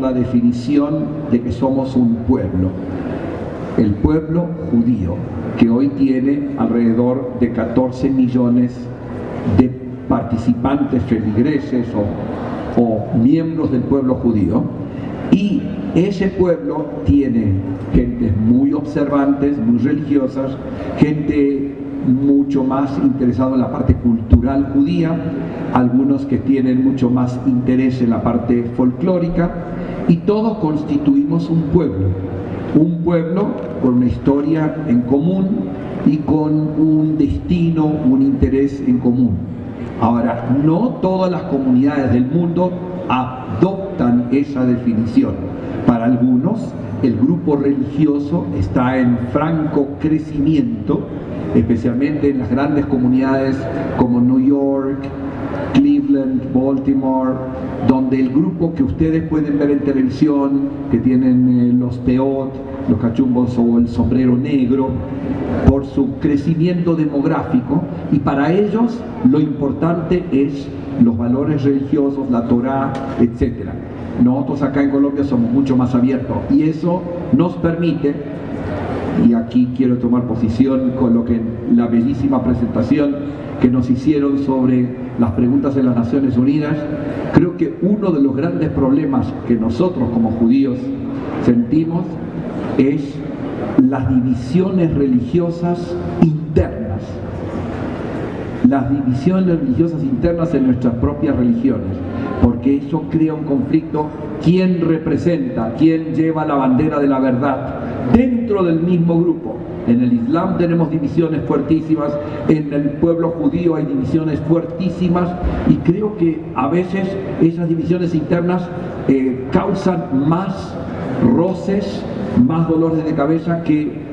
la definición de que somos un pueblo, el pueblo judío, que hoy tiene alrededor de 14 millones de participantes feligreses o miembros del pueblo judío, y ese pueblo tiene gentes muy observantes, muy religiosas, gente mucho más interesada en la parte cultural judía, algunos que tienen mucho más interés en la parte folclórica, y todos constituimos un pueblo con una historia en común y con un destino, un interés en común. Ahora, no todas las comunidades del mundo adoptan esa definición. Para algunos, el grupo religioso está en franco crecimiento, especialmente en las grandes comunidades como New York, Cleveland, Baltimore, donde el grupo que ustedes pueden ver en televisión, que tienen los peot, los cachumbos o el sombrero negro, por su crecimiento demográfico, y para ellos lo importante es los valores religiosos, la Torá, etc. Nosotros acá en Colombia somos mucho más abiertos, y eso nos permite, y aquí quiero tomar posición con lo que la bellísima presentación que nos hicieron sobre las preguntas en las Naciones Unidas, creo que uno de los grandes problemas que nosotros como judíos sentimos es las divisiones religiosas internas. Las divisiones religiosas internas en nuestras propias religiones, porque eso crea un conflicto. ¿Quién representa? ¿Quién lleva la bandera de la verdad dentro del mismo grupo? En el Islam tenemos divisiones fuertísimas, en el pueblo judío hay divisiones fuertísimas, y creo que a veces esas divisiones internas causan más roces, más dolores de cabeza que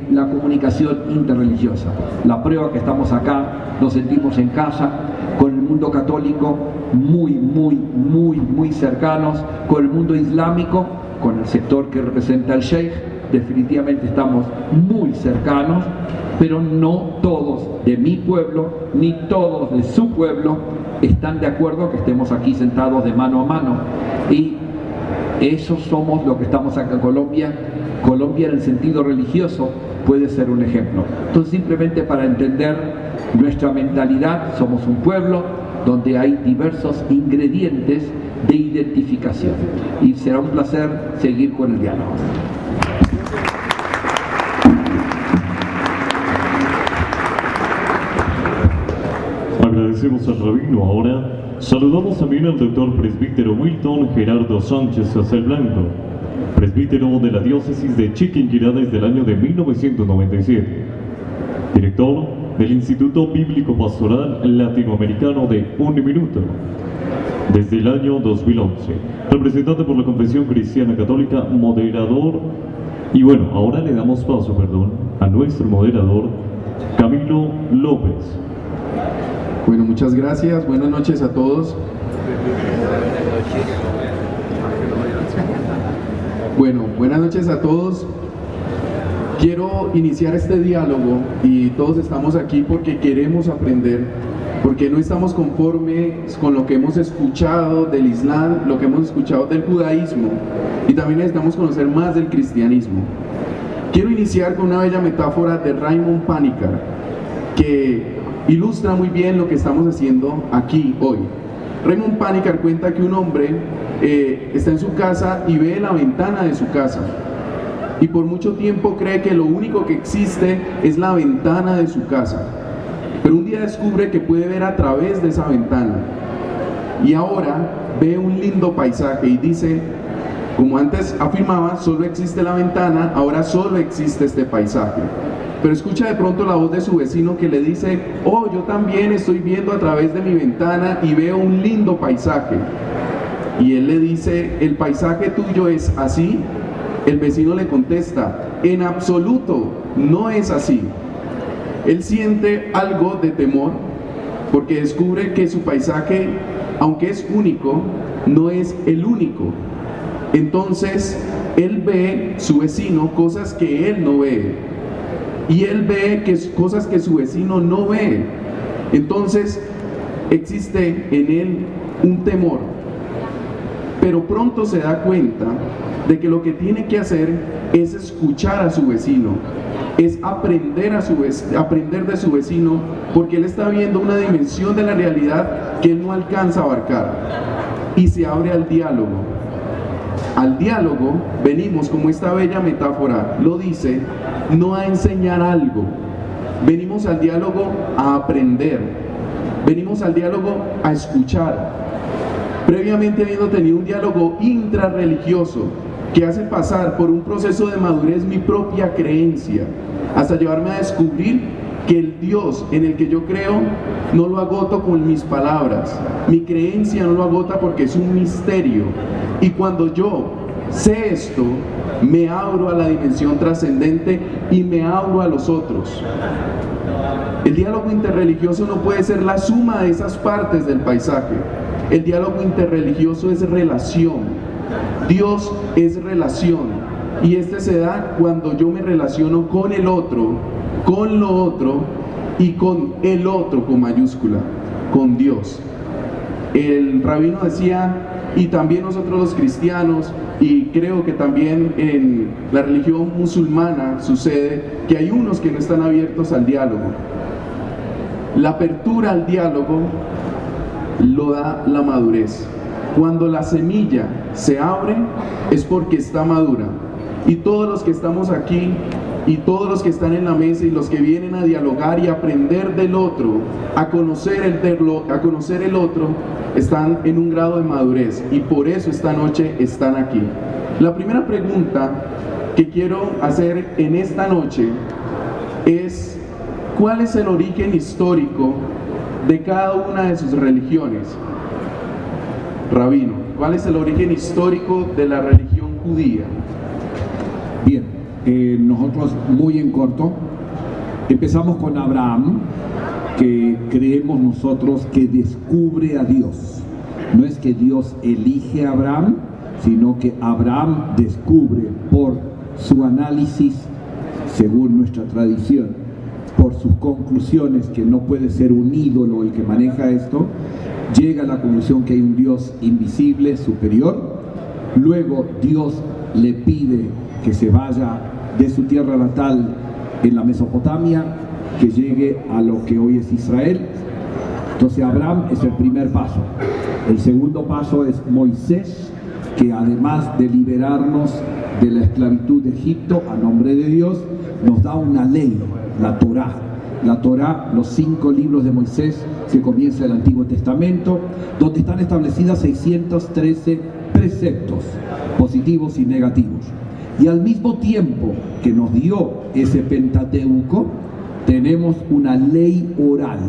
la comunicación interreligiosa. La prueba que estamos acá, nos sentimos en casa, con el mundo católico muy cercanos, con el mundo islámico, con el sector que representa el Sheikh, definitivamente estamos muy cercanos, pero no todos de mi pueblo, ni todos de su pueblo, están de acuerdo que estemos aquí sentados de mano a mano. Y eso somos lo que estamos acá en Colombia. Colombia en el sentido religioso puede ser un ejemplo. Entonces, simplemente para entender nuestra mentalidad, somos un pueblo donde hay diversos ingredientes de identificación. Y será un placer seguir con el diálogo. Agradecemos al rabino. Ahora saludamos también al doctor presbítero Wilton Gerardo Sánchez Acelblanco, presbítero de la diócesis de Chiquinquirá desde el año de 1997, director del Instituto Bíblico Pastoral Latinoamericano de Un Minuto desde el año 2011, representante por la Confesión Cristiana Católica, moderador. Y bueno, ahora le damos paso, a nuestro moderador, Camilo López. Bueno, muchas gracias. Buenas noches a todos. Bueno, buenas noches a todos. Quiero iniciar este diálogo, y todos estamos aquí porque queremos aprender, porque no estamos conformes con lo que hemos escuchado del Islam, lo que hemos escuchado del judaísmo, y también necesitamos conocer más del cristianismo. Quiero iniciar con una bella metáfora de Raymond Panikkar, que ilustra muy bien lo que estamos haciendo aquí hoy. Raymond Panikkar cuenta que un hombre está en su casa y ve la ventana de su casa, y por mucho tiempo cree que lo único que existe es la ventana de su casa, pero un día descubre que puede ver a través de esa ventana, y ahora ve un lindo paisaje y dice, como antes afirmaba, solo existe la ventana, ahora solo existe este paisaje. Pero escucha de pronto la voz de su vecino que le dice, oh, yo también estoy viendo a través de mi ventana y veo un lindo paisaje. Y él le dice, ¿el paisaje tuyo es así? El vecino le contesta, en absoluto, no es así. Él siente algo de temor porque descubre que su paisaje, aunque es único, no es el único. Entonces, él ve, su vecino, cosas que él no ve. Y él ve cosas que su vecino no ve. Entonces, existe en él un temor. pero pronto se da cuenta de que lo que tiene que hacer es escuchar a su vecino, es aprender de su vecino, porque él está viendo una dimensión de la realidad que él no alcanza a abarcar, y se abre al diálogo. Al diálogo venimos, como esta bella metáfora lo dice, no a enseñar algo, venimos al diálogo a aprender, venimos al diálogo a escuchar. Previamente habiendo tenido un diálogo intrarreligioso que hace pasar por un proceso de madurez mi propia creencia, hasta llevarme a descubrir que el Dios en el que yo creo no lo agoto con mis palabras, mi creencia no lo agota porque es un misterio, y cuando yo sé esto, me abro a la dimensión trascendente y me abro a los otros. El diálogo interreligioso no puede ser la suma de esas partes del paisaje. El diálogo interreligioso es relación. Dios es relación, y este se da cuando yo me relaciono con el otro, con lo otro y con el otro con mayúscula, con Dios. El rabino decía, y también nosotros los cristianos, y creo que también en la religión musulmana sucede, que hay unos que no están abiertos al diálogo. La apertura al diálogo lo da la madurez. Cuando la semilla se abre es porque está madura, y todos los que estamos aquí y todos los que están en la mesa y los que vienen a dialogar y aprender del otro, a conocer el otro, están en un grado de madurez, y por eso esta noche están aquí. La primera pregunta que quiero hacer en esta noche es: ¿cuál es el origen histórico de cada una de sus religiones? Rabino, ¿cuál es el origen histórico de la religión judía? Bien, nosotros muy en corto empezamos con Abraham, que creemos nosotros que descubre a Dios. No es que Dios elige a Abraham, sino que Abraham descubre por su análisis, según nuestra tradición, por sus conclusiones, que no puede ser un ídolo el que maneja esto, llega a la conclusión que hay un Dios invisible, superior. Luego Dios le pide que se vaya de su tierra natal en la Mesopotamia, que llegue a lo que hoy es Israel. Entonces Abraham es el primer paso. El segundo paso es Moisés, que además de liberarnos de la esclavitud de Egipto a nombre de Dios, nos da una ley, la Torá. La Torá, los 5 libros de Moisés, que comienza el Antiguo Testamento, donde están establecidas 613 preceptos, positivos y negativos. Y al mismo tiempo que nos dio ese Pentateuco, tenemos una ley oral.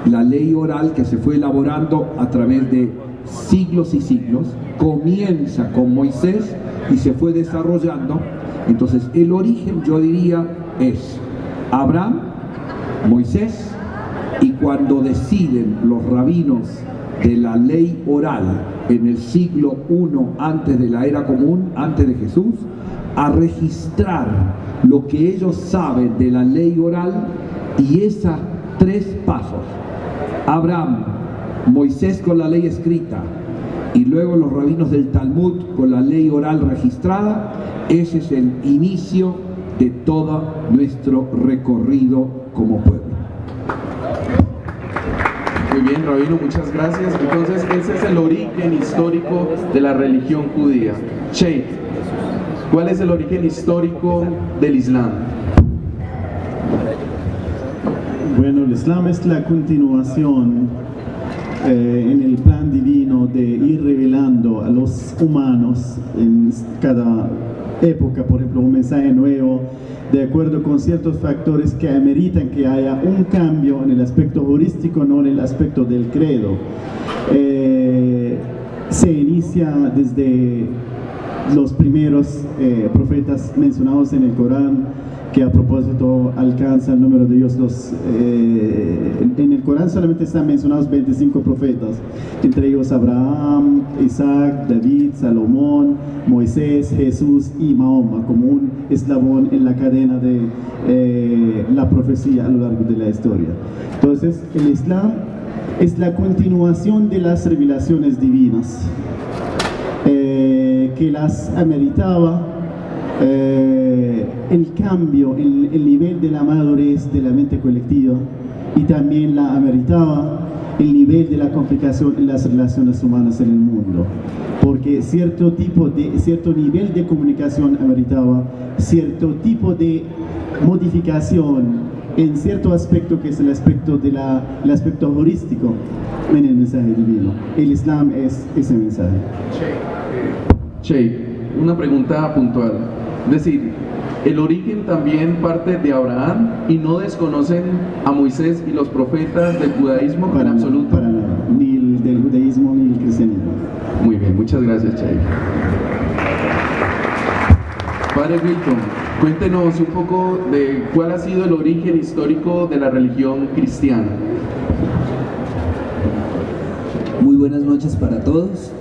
La ley oral que se fue elaborando a través de siglos y siglos, comienza con Moisés y se fue desarrollando. Entonces el origen, yo diría, es Abraham, Moisés, y cuando deciden los rabinos de la ley oral en el siglo I antes de la era común, antes de Jesús, a registrar lo que ellos saben de la ley oral, y esas 3 pasos, Abraham, Moisés con la ley escrita y luego los rabinos del Talmud con la ley oral registrada, ese es el inicio de todo nuestro recorrido como pueblo. Muy bien, rabino, muchas gracias. Entonces, ese es el origen histórico de la religión judía. Sheikh, ¿cuál es el origen histórico del Islam? Bueno, el Islam es la continuación en el plan divino de ir revelando a los humanos en cada época, por ejemplo, un mensaje nuevo, de acuerdo con ciertos factores que ameritan que haya un cambio en el aspecto heurístico, no en el aspecto del credo. Se inicia desde los primeros profetas mencionados en el Corán, que a propósito alcanza el número de ellos. En el Corán solamente están mencionados 25 profetas, entre ellos Abraham, Isaac, David, Salomón, Moisés, Jesús y Mahoma, como un eslabón en la cadena de la profecía a lo largo de la historia. Entonces, el Islam es la continuación de las revelaciones divinas. que las ameritaba el cambio, el nivel de la madurez de la mente colectiva, y también la ameritaba el nivel de la complicación en las relaciones humanas en el mundo, porque cierto nivel de comunicación ameritaba cierto tipo de modificación en cierto aspecto, que es el aspecto el aspecto holístico en el mensaje divino. El Islam es ese mensaje. Che, una pregunta puntual. Es decir, el origen también parte de Abraham y no desconocen a Moisés y los profetas del judaísmo en absoluto. Para nada, ni el del judaísmo ni el cristianismo. Muy bien, muchas gracias, Che. Padre Wilton, cuéntenos un poco de cuál ha sido el origen histórico de la religión cristiana. Muy buenas noches para todos.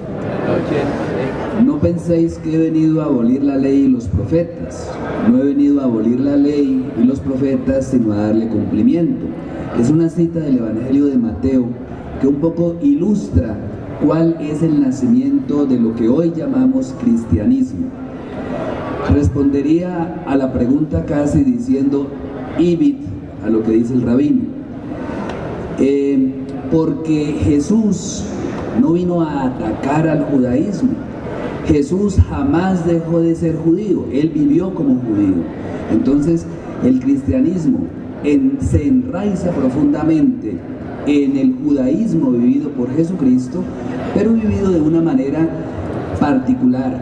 No penséis que he venido a abolir la ley y los profetas. No he venido a abolir la ley y los profetas, sino a darle cumplimiento. Es una cita del Evangelio de Mateo que un poco ilustra cuál es el nacimiento de lo que hoy llamamos cristianismo. Respondería a la pregunta casi diciendo ibit a lo que dice el rabino. Porque Jesús no vino a atacar al judaísmo. Jesús jamás dejó de ser judío, él vivió como judío. Entonces el cristianismo se enraiza profundamente en el judaísmo vivido por Jesucristo, pero vivido de una manera particular,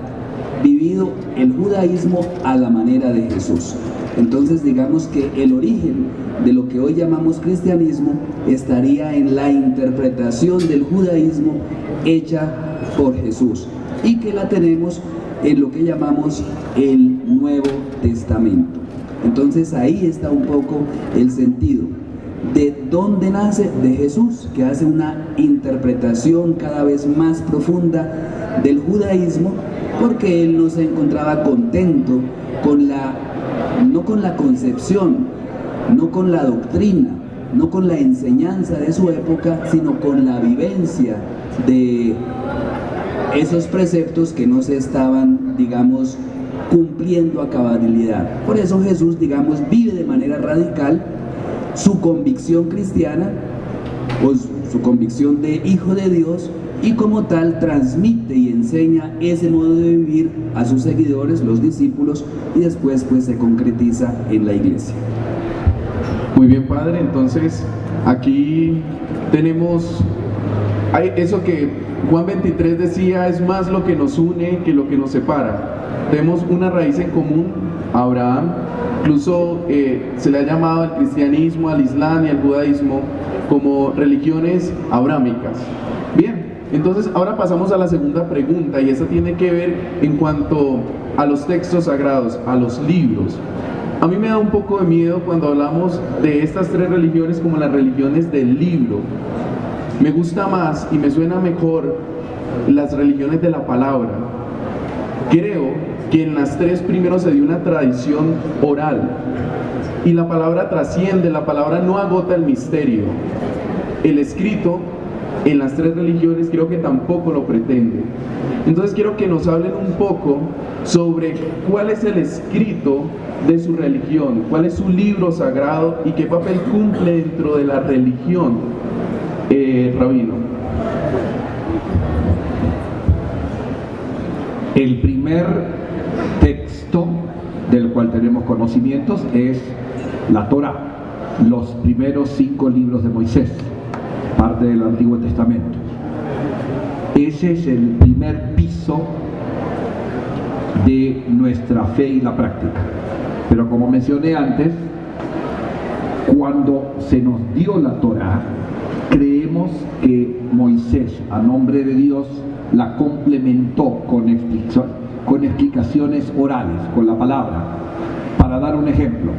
vivido el judaísmo a la manera de Jesús. Entonces digamos que el origen de lo que hoy llamamos cristianismo estaría en la interpretación del judaísmo hecha por Jesús, y que la tenemos en lo que llamamos el Nuevo Testamento. Entonces ahí está un poco el sentido de dónde nace, de Jesús, que hace una interpretación cada vez más profunda del judaísmo, porque él no se encontraba contento no con la concepción, no con la doctrina, no con la enseñanza de su época, sino con la vivencia de esos preceptos que no se estaban, digamos, cumpliendo a cabalidad. Por eso Jesús, digamos, vive de manera radical su convicción cristiana, o su convicción de hijo de Dios, y como tal transmite y enseña ese modo de vivir a sus seguidores, los discípulos, y después pues se concretiza en la iglesia. Muy bien, Padre, entonces aquí tenemos eso que Juan 23 decía, es más lo que nos une que lo que nos separa. Tenemos una raíz en común, Abraham. Incluso se le ha llamado al cristianismo, al islam y al judaísmo como religiones abrámicas. Bien, entonces ahora pasamos a la segunda pregunta, y esa tiene que ver en cuanto a los textos sagrados, a los libros. A mí me da un poco de miedo cuando hablamos de estas tres religiones como las religiones del libro. Me gusta más y me suena mejor las religiones de la palabra. Creo que en las tres primero se dio una tradición oral, y la palabra trasciende, la palabra no agota el misterio. El escrito en las tres religiones creo que tampoco lo pretende. Entonces quiero que nos hablen un poco sobre cuál es el escrito de su religión, cuál es su libro sagrado y qué papel cumple dentro de la religión, rabino. El primer texto del cual tenemos conocimientos es la Torá, los primeros 5 libros de Moisés, parte del Antiguo Testamento. Ese es el primer piso de nuestra fe y la práctica. Pero como mencioné antes, cuando se nos dio la Torá, creemos que Moisés, a nombre de Dios, la complementó con explicaciones orales, con la palabra. Para dar un ejemplo,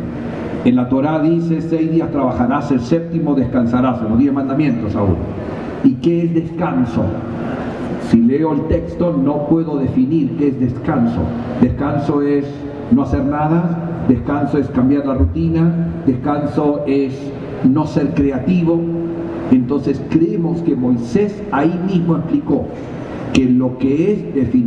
en la Torá dice 6 días trabajarás, el séptimo descansarás, en los 10 mandamientos aún. ¿Y qué es descanso? Si leo el texto no puedo definir qué es descanso. Descanso es no hacer nada, descanso es cambiar la rutina, descanso es no ser creativo. Entonces creemos que Moisés ahí mismo explicó que lo que es definido